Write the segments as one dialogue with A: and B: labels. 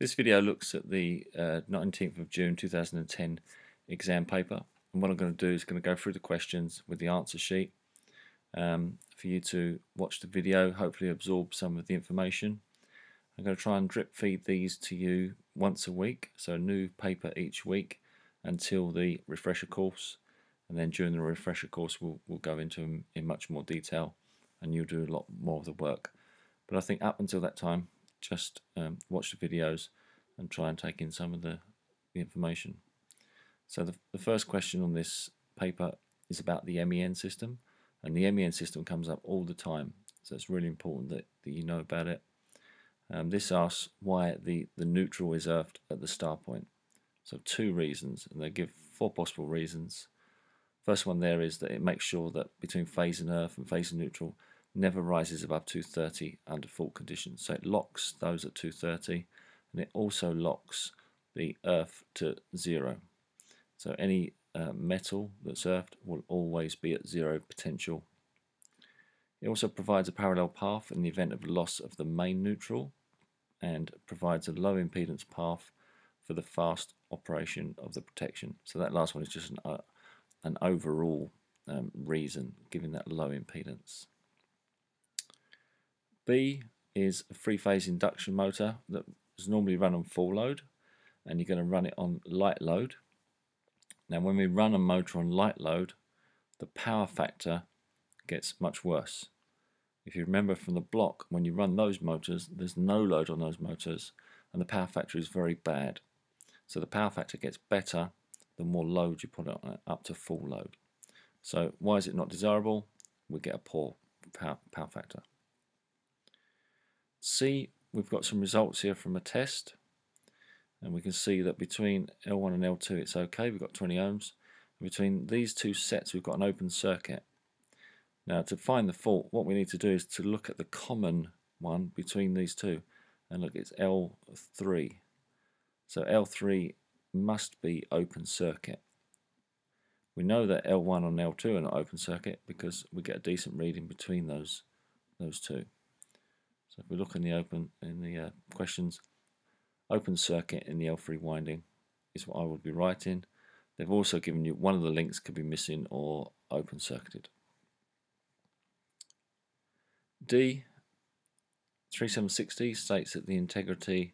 A: This video looks at the 19th of June 2010 exam paper, and what I'm going to do is going to go through the questions with the answer sheet for you to watch the video, hopefully absorb some of the information. I'm going to try and drip feed these to you once a week, so a new paper each week until the refresher course, and then during the refresher course we'll go into them in much more detail and you'll do a lot more of the work. But I think up until that time, just watch the videos and try and take in some of the information. So the first question on this paper is about the MEN system, and the MEN system comes up all the time, so it's really important that you know about it. This asks why the neutral is earthed at the start point. So two reasons, and they give four possible reasons. First one there is that it makes sure that between phase and earth and phase and neutral never rises above 230 under fault conditions. So it locks those at 230, and it also locks the earth to 0. So any metal that's earthed will always be at 0 potential. It also provides a parallel path in the event of loss of the main neutral, and provides a low impedance path for the fast operation of the protection. So that last one is just an overall reason, given that low impedance. B is a three-phase induction motor that is normally run on full load, and you're going to run it on light load. Now when we run a motor on light load, the power factor gets much worse. If you remember from the block, when you run those motors, there's no load on those motors and the power factor is very bad. So the power factor gets better the more load you put on it, up to full load. So why is it not desirable? We get a poor power factor. C, we've got some results here from a test, and we can see that between L1 and L2 it's okay, we've got 20 ohms. Between these two sets we've got an open circuit. Now to find the fault, what we need to do is to look at the common one between these two, and look, it's L3. So L3 must be open circuit. We know that L1 and L2 are not open circuit because we get a decent reading between those two. So if we look in the questions, open circuit in the L3 winding is what I would be writing. They've also given you one of the links could be missing or open circuited. D, 3760 states that the integrity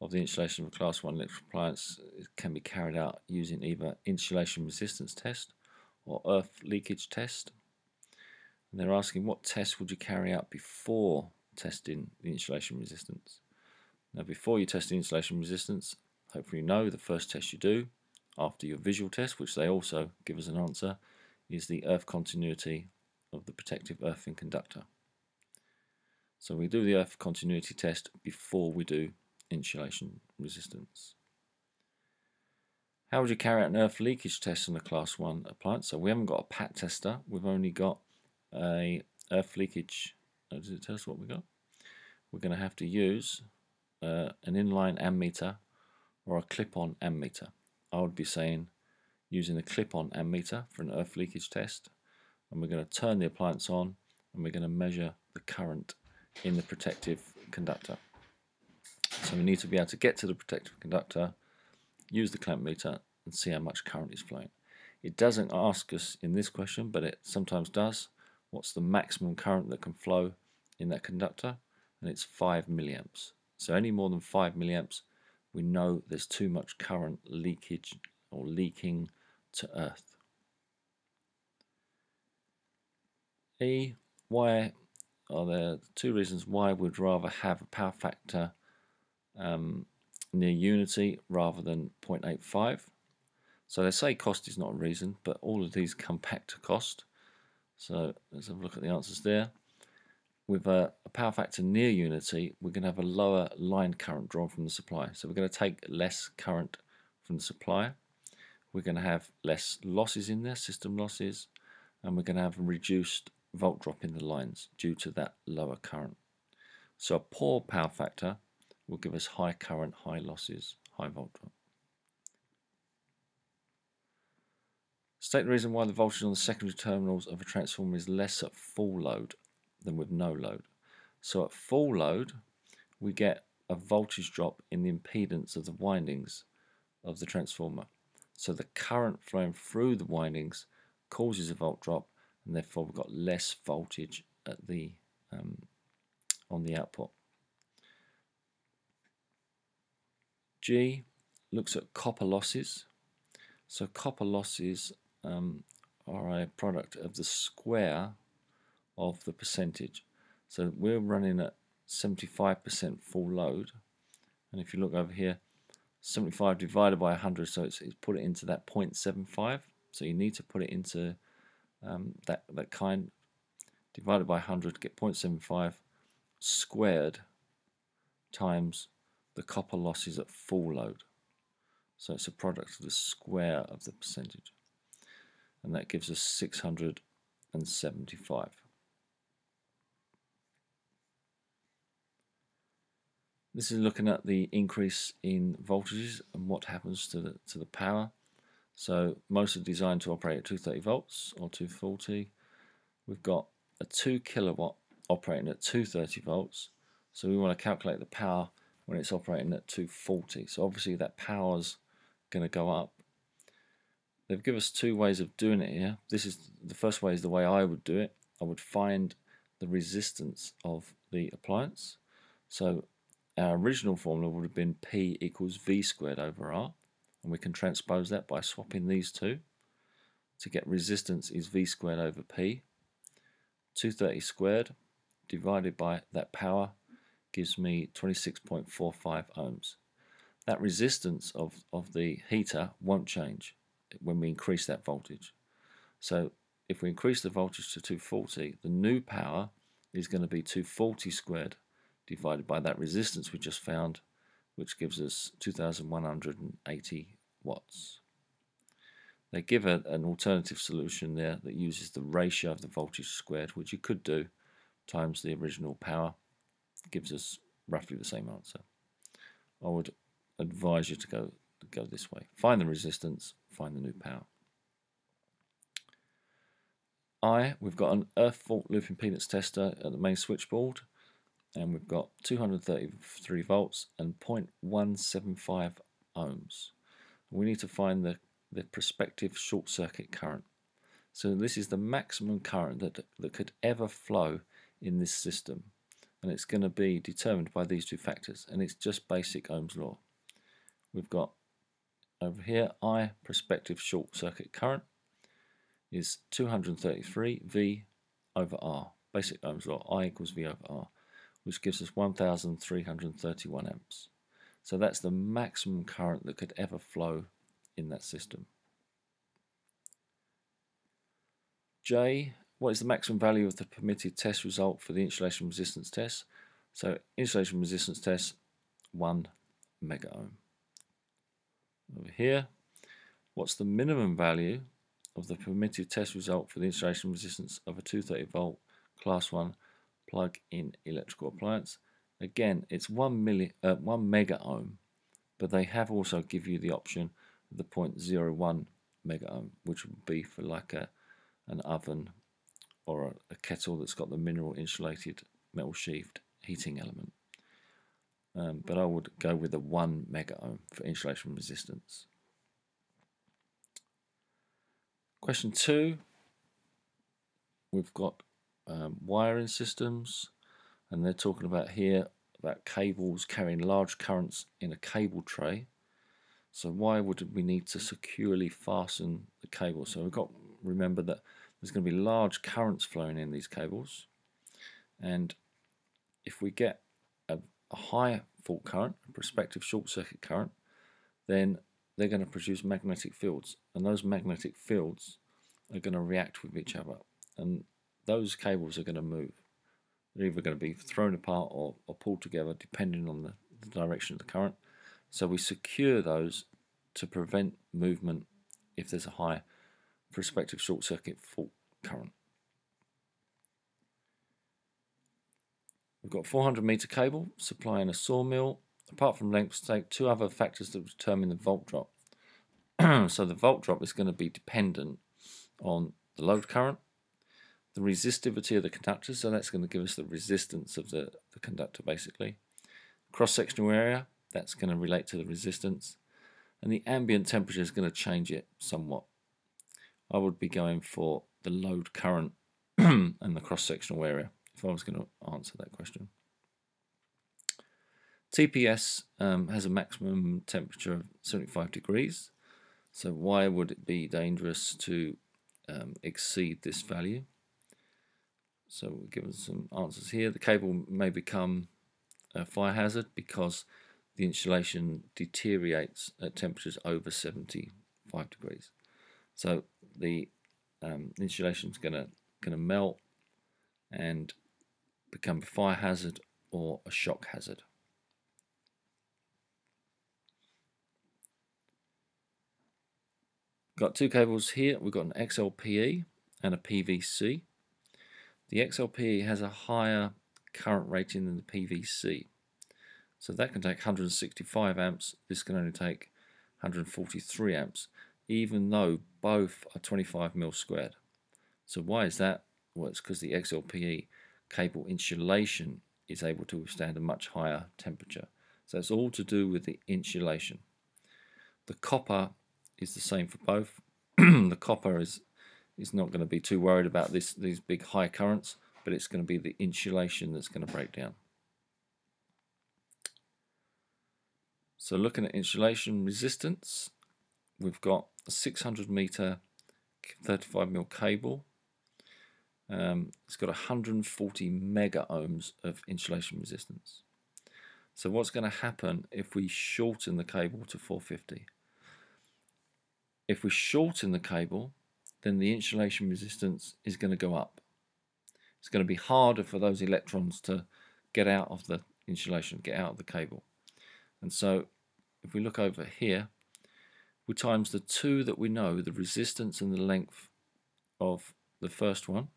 A: of the insulation of a class 1 electrical appliance can be carried out using either insulation resistance test or earth leakage test. And they're asking what test would you carry out before testing the insulation resistance. Now before you test the insulation resistance, hopefully you know the first test you do after your visual test, which they also give us an answer, is the earth continuity of the protective earthing conductor. So we do the earth continuity test before we do insulation resistance. How would you carry out an earth leakage test on a class 1 appliance? So we haven't got a pat tester, we've only got a earth leakage. Does it tell us what we got? We're going to have to use an inline ammeter or a clip-on ammeter. I would be saying using a clip-on ammeter for an earth leakage test, and we're going to turn the appliance on and we're going to measure the current in the protective conductor. So we need to be able to get to the protective conductor, use the clamp meter and see how much current is flowing. It doesn't ask us in this question, but it sometimes does, what's the maximum current that can flow in that conductor, and it's 5 milliamps. So any more than 5 milliamps, we know there's too much current leakage or leaking to earth. E, why are there two reasons why we'd rather have a power factor near unity rather than 0.85. So they say cost is not a reason, but all of these come back to cost. So let's have a look at the answers there. With a power factor near unity, we're going to have a lower line current drawn from the supply. So we're going to take less current from the supply. We're going to have less losses in there, system losses, and we're going to have a reduced volt drop in the lines due to that lower current. So a poor power factor will give us high current, high losses, high volt drop. State the reason why the voltage on the secondary terminals of a transformer is less at full load than with no load. So at full load we get a voltage drop in the impedance of the windings of the transformer. So the current flowing through the windings causes a volt drop, and therefore we've got less voltage at the on the output. G looks at copper losses. So copper losses are a product of the square of the percentage. So we're running at 75% full load, and if you look over here, 75 divided by 100, so it's put it into that 0.75. So you need to put it into that kind, divided by 100, get 0.75 squared times the copper losses at full load. So it's a product of the square of the percentage, and that gives us 675. This is looking at the increase in voltages and what happens to the power. So most are designed to operate at 230 volts or 240. We've got a 2 kilowatt operating at 230 volts. So we want to calculate the power when it's operating at 240. So obviously that power's going to go up. They've given us two ways of doing it here. This is the first way is the way I would do it. I would find the resistance of the appliance. So our original formula would have been P equals V squared over R, and we can transpose that by swapping these two. To get resistance is V squared over P. 230 squared divided by that power gives me 26.45 ohms. That resistance of the heater won't change when we increase that voltage. So if we increase the voltage to 240, the new power is going to be 240 squared divided by that resistance we just found, which gives us 2,180 watts. They give an alternative solution there that uses the ratio of the voltage squared, which you could do, times the original power. It gives us roughly the same answer. I would advise you to go this way. Find the resistance, find the new power. We've got an earth fault loop impedance tester at the main switchboard, and we've got 233 volts and 0.175 ohms. We need to find the prospective short circuit current. So this is the maximum current that could ever flow in this system, and it's going to be determined by these two factors, and it's just basic Ohm's law. We've got over here I, prospective short circuit current, is 233 V over R, basic Ohm's law, I equals V over R, which gives us 1,331 amps. So that's the maximum current that could ever flow in that system. J, what is the maximum value of the permitted test result for the insulation resistance test? So insulation resistance test, 1 mega ohm. Over here, what's the minimum value of the permitted test result for the insulation resistance of a 230 volt class 1 plug-in electrical appliance? Again, it's 1 mega ohm, but they have also give you the option of the 0.01 mega ohm, which would be for like an oven or a kettle that's got the mineral insulated metal sheathed heating element. But I would go with the 1 mega ohm for insulation resistance. Question 2, we've got wiring systems, and they're talking about here about cables carrying large currents in a cable tray. So why would we need to securely fasten the cable? So we've got to remember that there's going to be large currents flowing in these cables, and if we get a high fault current, a prospective short circuit current, then they're going to produce magnetic fields, and those magnetic fields are going to react with each other, and those cables are going to move. They're either going to be thrown apart or pulled together depending on the direction of the current. So we secure those to prevent movement if there's a high prospective short circuit fault current. We've got 400 meter cable supplying a sawmill. Apart from length, take two other factors that determine the volt drop. So the volt drop is going to be dependent on the load current, the resistivity of the conductor, so that's going to give us the resistance of the conductor basically, Cross-sectional area, that's going to relate to the resistance, and the ambient temperature is going to change it somewhat. I would be going for the load current and the cross-sectional area if I was going to answer that question. TPS has a maximum temperature of 75 degrees, so why would it be dangerous to exceed this value? So we'll give us some answers here. The cable may become a fire hazard because the insulation deteriorates at temperatures over 75 degrees. So the insulation is going to melt and become a fire hazard or a shock hazard. Got two cables here. We've got an XLPE and a PVC. The XLPE has a higher current rating than the PVC. So that can take 165 amps. This can only take 143 amps, even though both are 25 mil squared. So why is that? Well, it's because the XLPE cable insulation is able to withstand a much higher temperature. So it's all to do with the insulation. The copper is the same for both. The copper is not going to be too worried about these big high currents, but it's going to be the insulation that's going to break down. So looking at insulation resistance, we've got a 600 meter 35 mil cable. It's got 140 mega ohms of insulation resistance. So what's going to happen if we shorten the cable to 450? If we shorten the cable, then the insulation resistance is going to go up. It's going to be harder for those electrons to get out of the insulation, get out of the cable. And so if we look over here, we times the two that we know, the resistance and the length of the first one,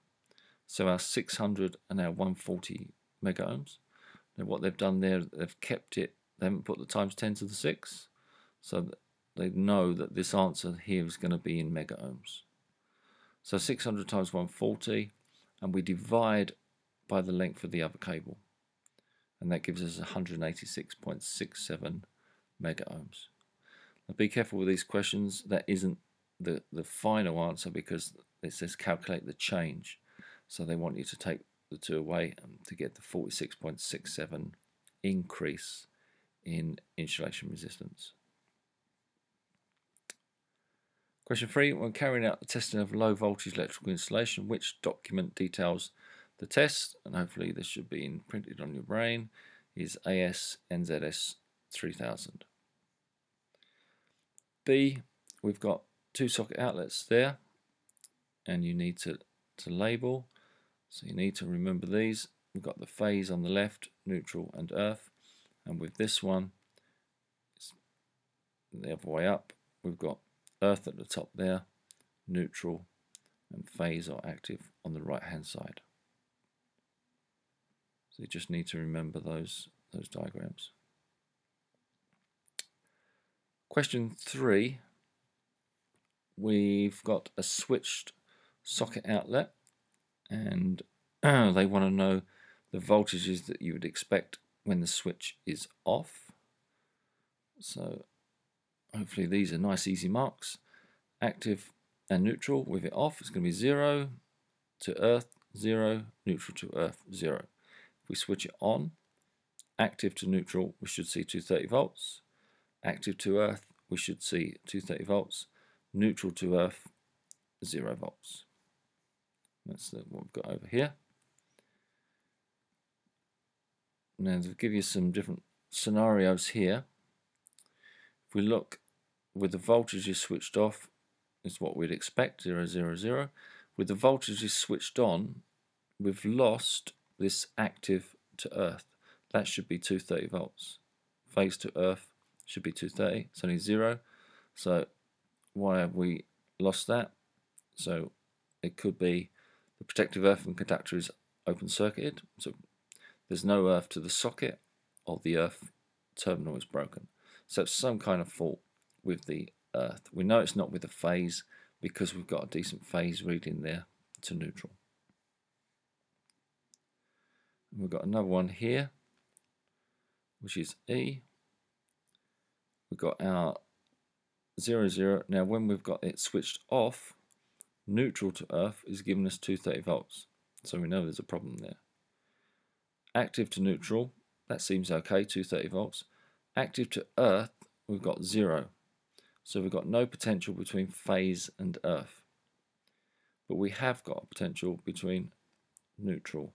A: so our 600 and our 140 mega ohms. Now what they've done there, they've kept it, they haven't put the times 10 to the 6, so that they know that this answer here is going to be in mega ohms. So 600 times 140, and we divide by the length of the other cable, and that gives us 186.67 mega ohms. Now be careful with these questions. That isn't the final answer because it says calculate the change. So they want you to take the two away to get the 46.67 increase in insulation resistance. Question 3. When carrying out the testing of low voltage electrical installation, which document details the test? And hopefully this should be imprinted on your brain. Is AS NZS 3000. B. We've got two socket outlets there, and you need to label. So you need to remember these. We've got the phase on the left, neutral and earth, and with this one, it's the other way up. We've got earth at the top there, neutral and phase or active on the right hand side. So you just need to remember those diagrams. Question 3, we've got a switched socket outlet, and they want to know the voltages that you would expect when the switch is off. So hopefully these are nice easy marks. Active and neutral, with it off, it's going to be 0 to earth, 0, neutral to earth, 0. If we switch it on, active to neutral, we should see 230 volts. Active to earth, we should see 230 volts. Neutral to earth, 0 volts. That's what we've got over here. Now to give you some different scenarios here, if we look with the voltages switched off, is what we'd expect, 0, 0, 0. With the voltages switched on, we've lost this active to earth. That should be 230 volts. Phase to earth should be 230. It's only 0. So why have we lost that? So it could be the protective earth and conductor is open circuited. So there's no earth to the socket, or the earth terminal is broken. So it's some kind of fault with the earth. We know it's not with the phase because we've got a decent phase reading there to neutral. And we've got another one here. which is E. We've got our 0, 0. Now when we've got it switched off, neutral to earth is giving us 230 volts. So we know there's a problem there. Active to neutral, that seems okay, 230 volts. Active to earth, we've got 0. So we've got no potential between phase and earth. But we have got a potential between neutral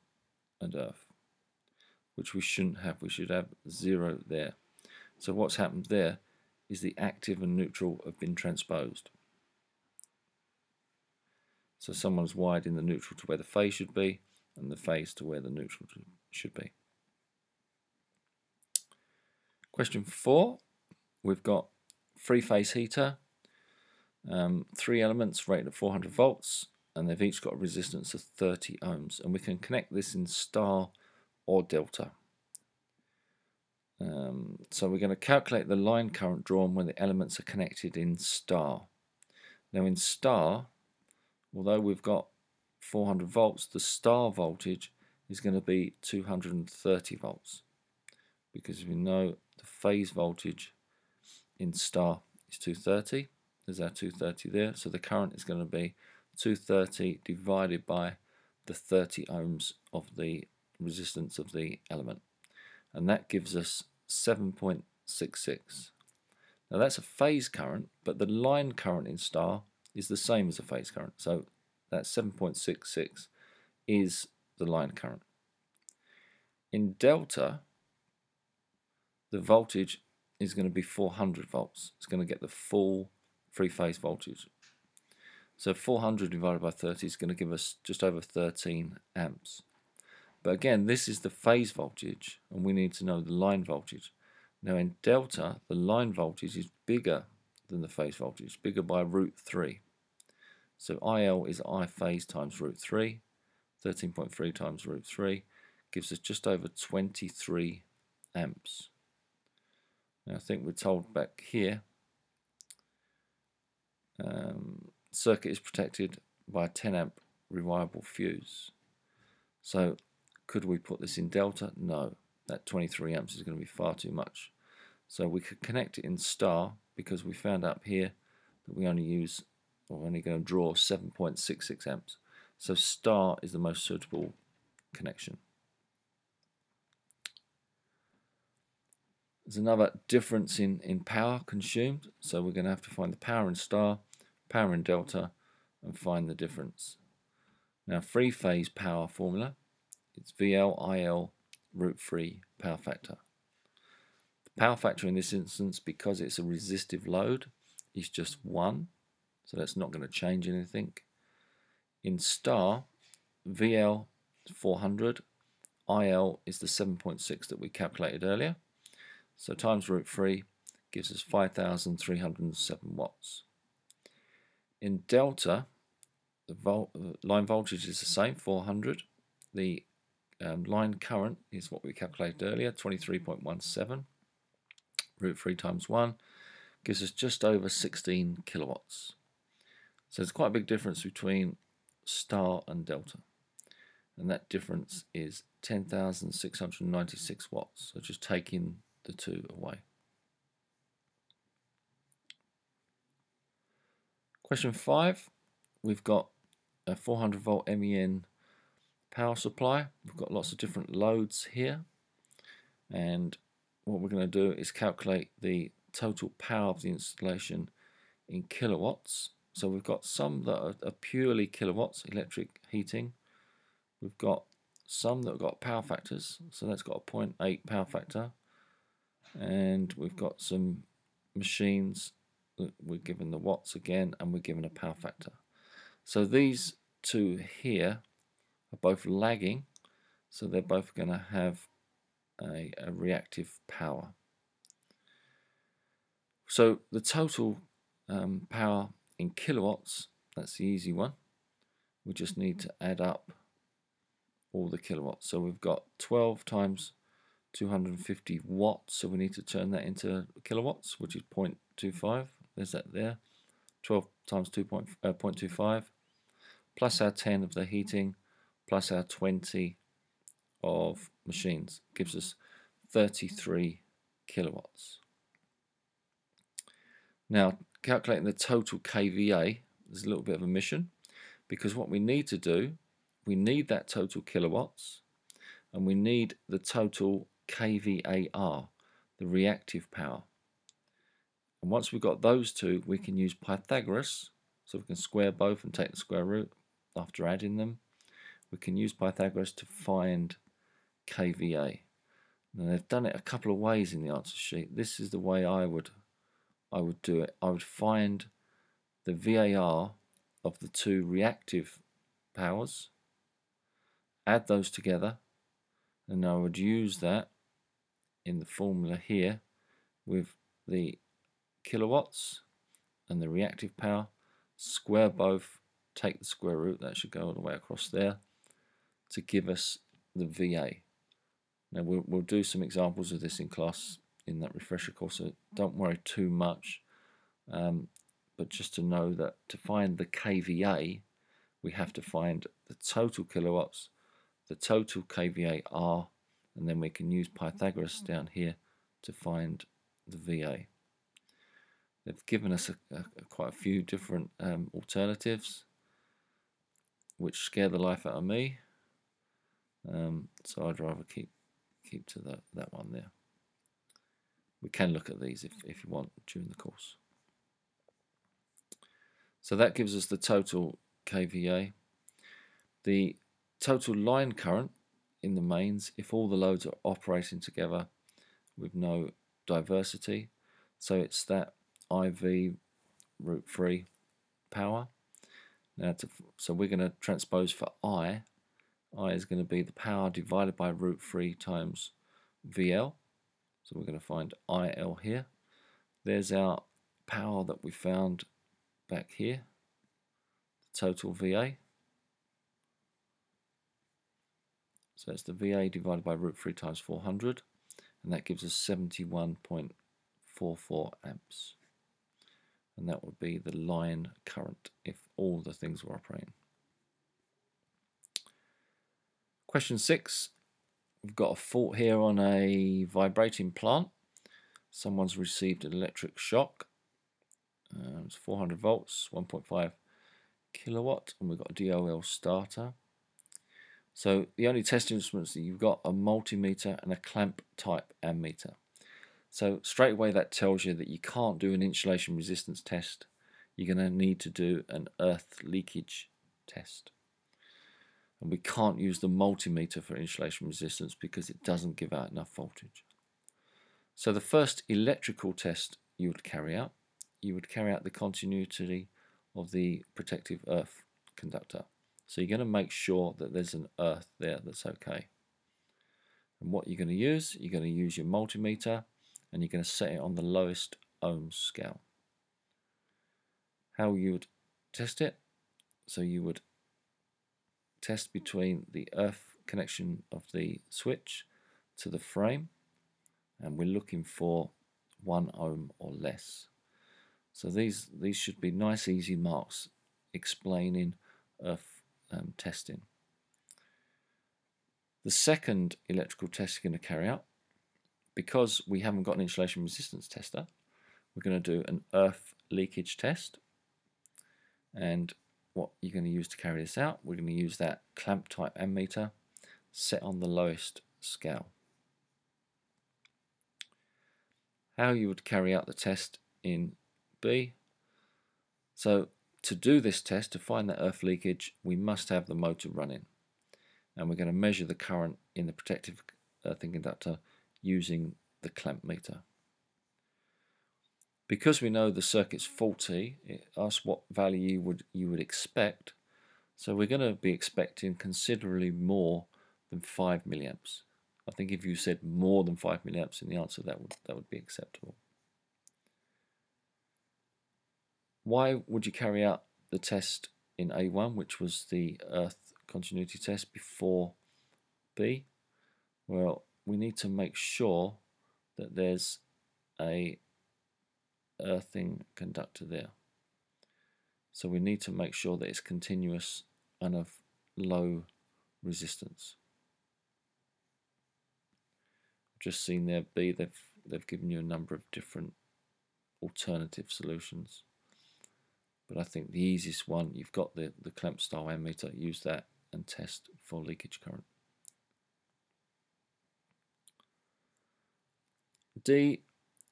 A: and earth, which we shouldn't have. We should have 0 there. So what's happened there is the active and neutral have been transposed. So someone's wired in the neutral to where the phase should be, and the phase to where the neutral should be. Question 4, we've got 3-phase heater, 3 elements rated at 400 volts, and they've each got a resistance of 30 ohms, and we can connect this in star or delta. So we're going to calculate the line current drawn when the elements are connected in star. Now in star, although we've got 400 volts, the star voltage is going to be 230 volts, because we know the phase voltage in star is 230. There's our 230 there, so the current is going to be 230 divided by the 30 ohms of the resistance of the element, and that gives us 7.66. Now that's a phase current, but the line current in star is the same as a phase current, so that 7.66 is the line current. In delta, the voltage is going to be 400 volts. It's going to get the full 3-phase voltage. So 400 divided by 30 is going to give us just over 13 amps. But again, this is the phase voltage, and we need to know the line voltage. Now in delta, the line voltage is bigger than the phase voltage, bigger by √3. So IL is I phase times √3, 13.3 times √3, gives us just over 23 amps. Now I think we're told back here, circuit is protected by a 10 amp reliable fuse. So could we put this in delta? No, that 23 amps is going to be far too much. So we could connect it in star, because we found up here that we're only going to draw 7.66 amps. So star is the most suitable connection. There's another difference in power consumed, so we're going to have to find the power in star, power in delta, and find the difference. Now 3-phase power formula, it's VL/IL √3 power factor. The power factor in this instance, because it's a resistive load, is just 1, so that's not going to change anything. In star, VL is 400, IL is the 7.6 that we calculated earlier, so times √3 gives us 5,307 watts. In delta, the line voltage is the same, 400. The line current is what we calculated earlier, 23.17. √3 times 1 gives us just over 16 kilowatts. So there's quite a big difference between star and delta, and that difference is 10,696 watts. So just taking the 2 away. Question 5, we've got a 400 volt MEN power supply. We've got lots of different loads here, and what we're going to do is calculate the total power of the installation in kilowatts. So we've got some that are purely kilowatts, electric heating. We've got some that have got power factors, so that's got a 0.8 power factor, and we've got some machines that we're given the watts again, and we're given a power factor. So these two here are both lagging, so they're both going to have a reactive power. So the total power in kilowatts, that's the easy one. We just need to add up all the kilowatts. So we've got 12 times 250 watts, so we need to turn that into kilowatts, which is 0.25. There's that there. 12 times 0.25 plus our 10 of the heating plus our 20 of machines gives us 33 kilowatts. Now, calculating the total kVA is a little bit of a mission, because what we need to do, we need that total kilowatts, and we need the total kVAR, the reactive power. And once we've got those two, we can use Pythagoras, so we can square both and take the square root after adding them. We can use Pythagoras to find kVA. Now, they've done it a couple of ways in the answer sheet. This is the way I would do it. I would find the VAR of the two reactive powers, add those together, and I would use that in the formula here with the kilowatts and the reactive power, square both, take the square root, that should go all the way across there, to give us the VA. Now we'll do some examples of this in class in that refresher course, so don't worry too much, but just to know that to find the kVA, we have to find the total kilowatts, the total kVAR, and then we can use Pythagoras down here to find the VA. They've given us quite a few different alternatives, which scare the life out of me. So I'd rather keep to that one there. We can look at these if you want during the course. So that gives us the total kVA. The total line current in the mains, if all the loads are operating together with no diversity, so it's that IV √3 power. Now, so we're going to transpose for I. I is going to be the power divided by √3 times VL. So we're going to find IL here. There's our power that we found back here, the total VA. So it's the VA divided by √3 times 400, and that gives us 71.44 amps. And that would be the line current if all the things were operating. Question 6. We've got a fault here on a vibrating plant. Someone's received an electric shock. It's 400 volts, 1.5 kilowatt, and we've got a DOL starter. So the only test instruments that you've got are multimeter and a clamp type ammeter. So straight away that tells you that you can't do an insulation resistance test. You're going to need to do an earth leakage test. And we can't use the multimeter for insulation resistance because it doesn't give out enough voltage. So the first electrical test you would carry out the continuity of the protective earth conductor. So you're going to make sure that there's an earth there that's okay. And what you're going to use your multimeter, and you're going to set it on the lowest ohms scale. How you would test it? So you would test between the earth connection of the switch to the frame, and we're looking for 1 ohm or less. So these should be nice easy marks explaining earth testing. The second electrical test you're going to carry out, because we haven't got an insulation resistance tester, we're going to do an earth leakage test. And what you're going to use to carry this out, we're going to use that clamp type ammeter set on the lowest scale. How you would carry out the test in B. So to do this test, to find that earth leakage, we must have the motor running. And we're going to measure the current in the protective earthing conductor using the clamp meter. Because we know the circuit's faulty, it asks what value you would expect. So we're going to be expecting considerably more than 5 milliamps. I think if you said more than 5 milliamps in the answer, that would be acceptable. Why would you carry out the test in A1, which was the earth continuity test, before B? Well, we need to make sure that there's a earthing conductor there. So we need to make sure that it's continuous and of low resistance. just seen there B, they've given you a number of different alternative solutions. But I think the easiest one, you've got the clamp style ammeter, use that and test for leakage current. D,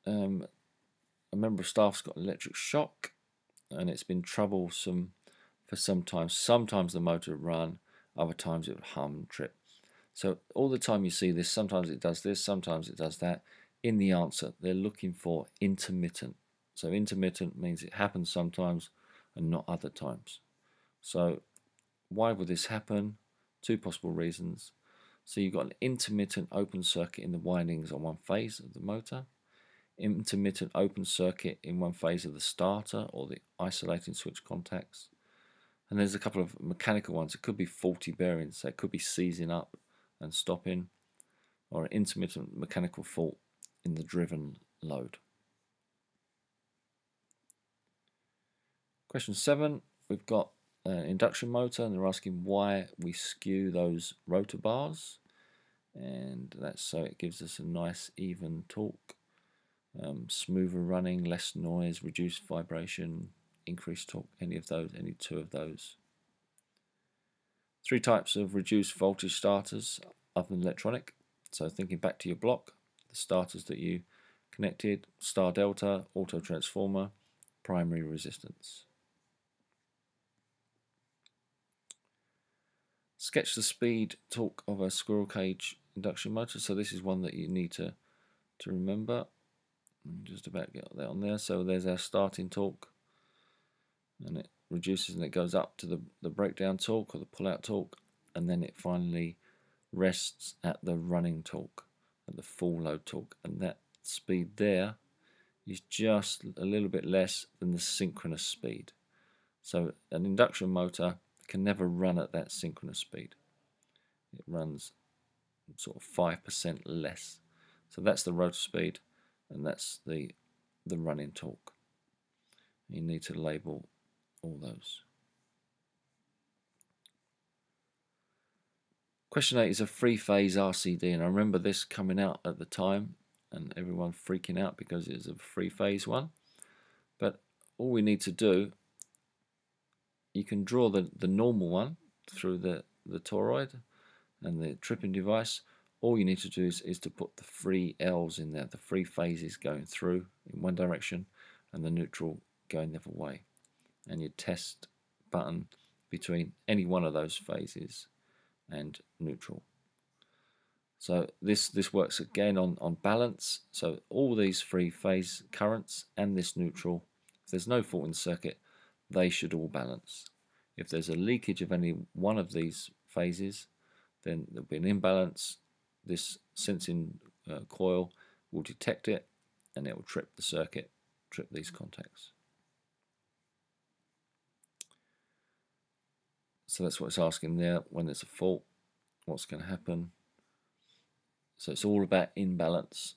A: a member of staff's got electric shock and it's been troublesome for some time. Sometimes the motor would run, other times it would hum, trip. So all the time you see this, sometimes it does this, sometimes it does that. In the answer, they're looking for intermittent. So intermittent means it happens sometimes and not other times. So why would this happen? Two possible reasons. So you've got an intermittent open circuit in the windings on one phase of the motor, intermittent open circuit in one phase of the starter or the isolating switch contacts, and there's a couple of mechanical ones. It could be faulty bearings, so it could be seizing up and stopping, or an intermittent mechanical fault in the driven load. Question 7, we've got an induction motor and they're asking why we skew those rotor bars, and that's so it gives us a nice even torque, smoother running, less noise, reduced vibration, increased torque, any two of those. 3 types of reduced voltage starters other than electronic. So thinking back to your block, the starters that you connected, star delta, auto transformer, primary resistance. Sketch the speed torque of a squirrel cage induction motor. So this is one that you need to remember. I'm just about to get that on there. So there's our starting torque, and it reduces and it goes up to the breakdown torque or the pull-out torque, and then it finally rests at the running torque, at the full load torque, and that speed there is just a little bit less than the synchronous speed. So an induction motor can never run at that synchronous speed. It runs sort of 5% less. So that's the rotor speed, and that's the running torque. You need to label all those. Question 8 is a 3-phase RCD, and I remember this coming out at the time and everyone freaking out because it's a 3-phase one. But all we need to do, you can draw the normal one through the toroid and the tripping device. All you need to do is to put the 3 L's in there, the 3 phases going through in one direction and the neutral going the other way. And your test button between any one of those phases and neutral. So this works again on balance. So all these 3 phase currents and this neutral, if there's no fault in the circuit, they should all balance. If there's a leakage of any one of these phases, then there'll be an imbalance. This sensing coil will detect it and it will trip the circuit, trip these contacts. So that's what it's asking there. When there's a fault, what's going to happen? So it's all about imbalance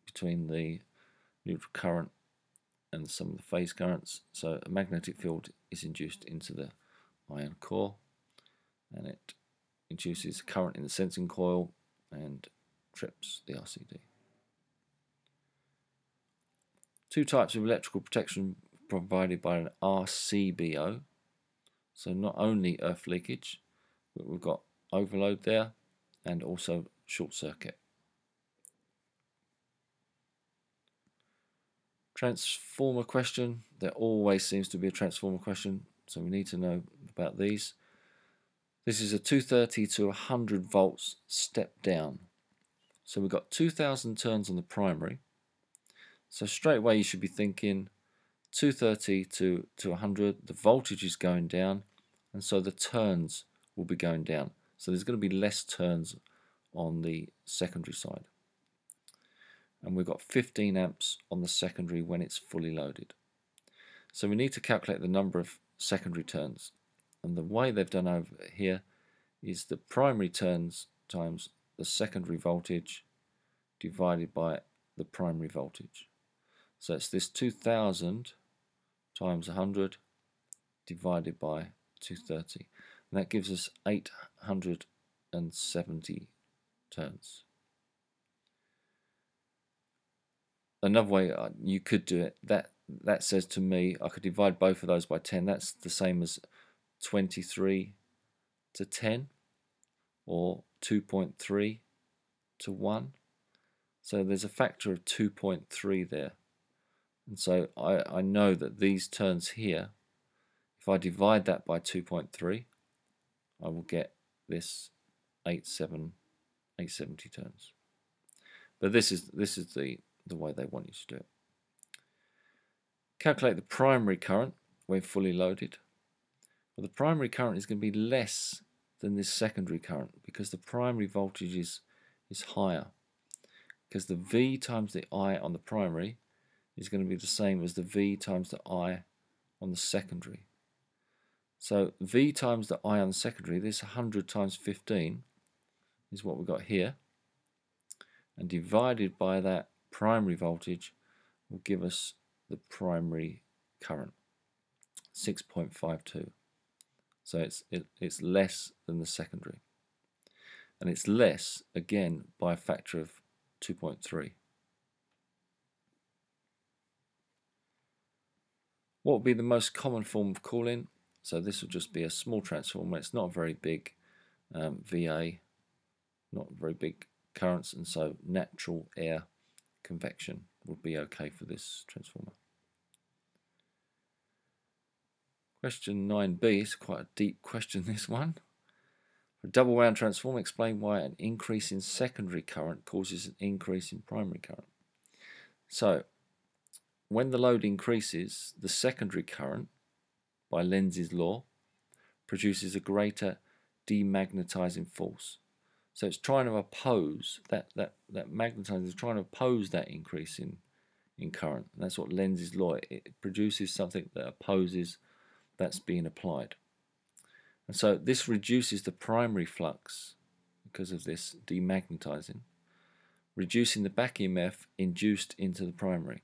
A: between the neutral current and some of the phase currents. So a magnetic field is induced into the ion core, and it induces current in the sensing coil and trips the RCD. 2 types of electrical protection provided by an RCBO. So not only earth leakage, but we've got overload there and also short circuit. Transformer question. There always seems to be a transformer question, so we need to know about these. This is a 230 to 100 volts step down. So we've got 2000 turns on the primary. So straight away you should be thinking 230 to 100, the voltage is going down, and so the turns will be going down. So there's going to be less turns on the secondary side. And we've got 15 amps on the secondary when it's fully loaded. So we need to calculate the number of secondary turns. And the way they've done over here is the primary turns times the secondary voltage divided by the primary voltage. So it's this 2000 times 100 divided by 230. And that gives us 870 turns. another way you could do it, that says to me I could divide both of those by 10. That's the same as 23 to 10, or 2.3 to 1. So there's a factor of 2.3 there. And so I know that these terms here, if I divide that by 2.3, I will get this 870 turns. But this is the way they want you to do it. Calculate the primary current when fully loaded. Well, the primary current is going to be less than this secondary current because the primary voltage is higher. Because the V times the I on the primary is going to be the same as the V times the I on the secondary. So V times the I on the secondary, this 100 times 15 is what we've got here, and divided by that primary voltage will give us the primary current, 6.52. So it's less than the secondary, and it's less again by a factor of 2.3. What would be the most common form of cooling? So this will just be a small transformer. It's not very big VA, not very big currents, and so natural air convection would be okay for this transformer. Question 9b is quite a deep question, this one. For a double wound transformer, explain why an increase in secondary current causes an increase in primary current. So when the load increases, the secondary current, by Lenz's law, produces a greater demagnetizing force. So it's trying to oppose that magnetizing is trying to oppose that increase in current. And that's what Lenz's law. It produces something that opposes that's being applied. And so this reduces the primary flux because of this demagnetizing, reducing the back EMF induced into the primary.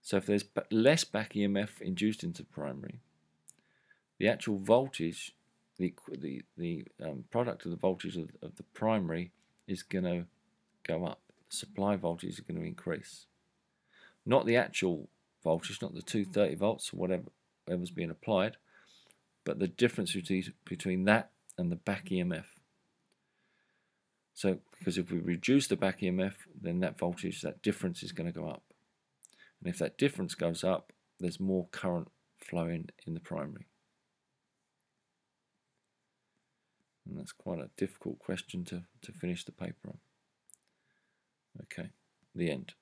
A: So if there's less back EMF induced into the primary, the actual voltage, the product of the voltage of the primary is going to go up. The supply voltage is going to increase. Not the actual voltage, not the 230 volts or whatever's being applied, but the difference between that and the back EMF. So because if we reduce the back EMF, then that voltage, that difference is going to go up. And if that difference goes up, there's more current flowing in the primary. And that's quite a difficult question to finish the paper on. Okay, the end.